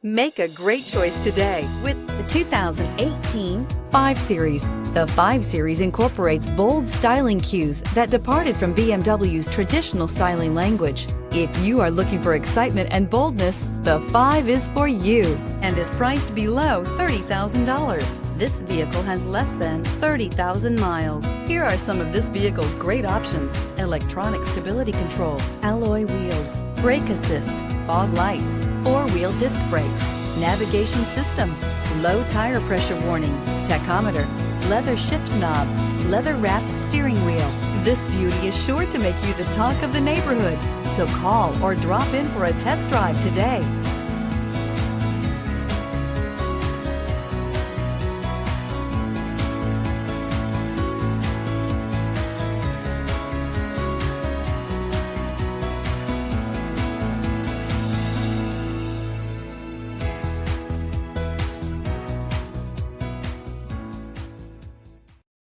Make a great choice today with the 2018 5 Series. The 5 Series incorporates bold styling cues that departed from BMW's traditional styling language. If you are looking for excitement and boldness, the 5 is for you and is priced below $30,000. This vehicle has less than 30,000 miles. Here are some of this vehicle's great options: electronic stability control, alloy wheels, brake assist, fog lights, 4-wheel disc brakes, navigation system, low tire pressure warning, tachometer, leather shift knob, leather-wrapped steering wheel. This beauty is sure to make you the talk of the neighborhood. So call or drop in for a test drive today.